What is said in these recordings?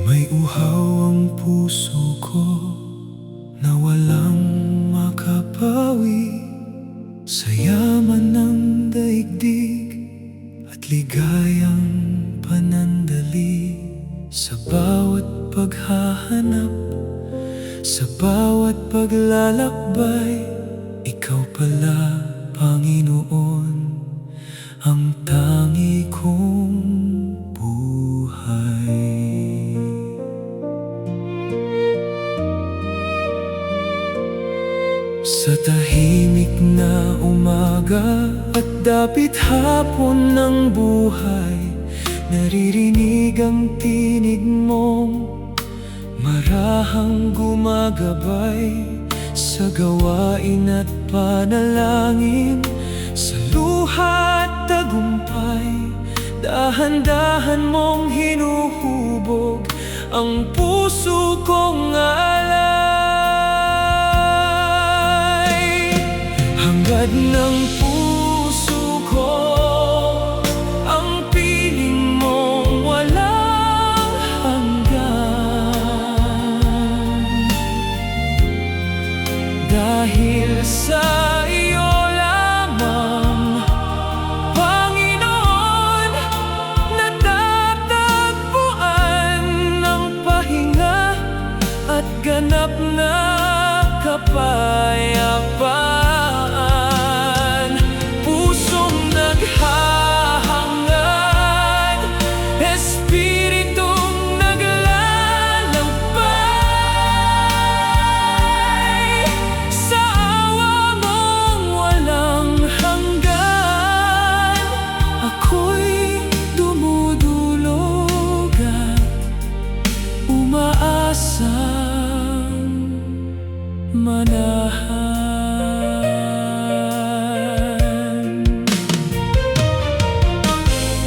May uhaw ang puso ko na walang makapawi sa yaman ng daigdig at ligayang panandali. Sa bawat paghahanap, sa bawat paglalakbay, ikaw pala, Panginoon, ang tangi kong buhay. Sa tahimik na umaga at dapit hapon ng buhay, naririnig ang tinig mong marahang gumagabay sa gawain at panalangin, sa luha at tagumpay. Dahan-dahan mong hinuhubog ang puso kong alay. Hangad ng puso ko ang piling mong walang hanggan. Dahil sa iyo lamang, Panginoon, natatagpuan ang pahinga at ganap na kapayapaan. Pusong naghahangad, espiritong naglalakbay, sa awa mong walang hanggan. Ako'y dumudulog at umaasang manahan.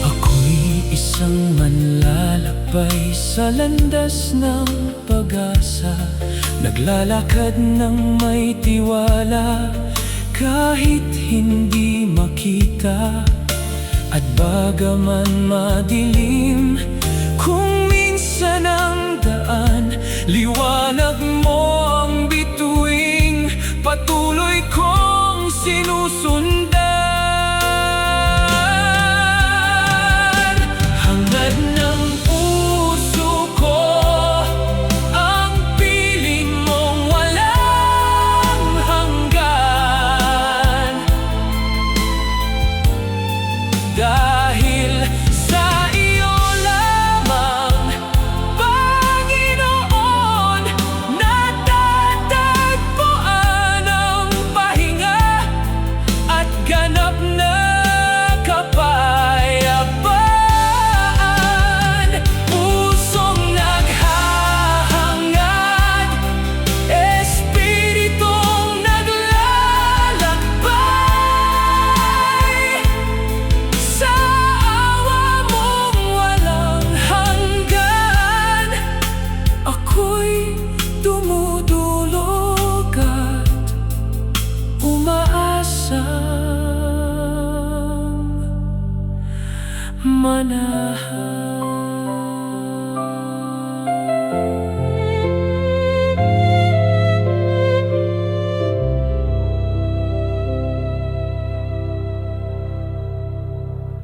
Ako'y isang manlalakbay sa landas ng pag-asa, naglalakad ng may tiwala kahit hindi makita. At bagaman madilim kung minsan ang daan, liwanag mo ang bituing patuloy kong sinusundan. Hangad ng puso ko ang piling mong walang hanggan. Dahil sa iyo lamang, Panginoon, natatagpuan ang pahinga at ganap na kapayapaan. Pusong naghahangad, espiritong naglalakbay, sa awa mong walang hanggan. Ako'y dumudulog at umaasang manahan.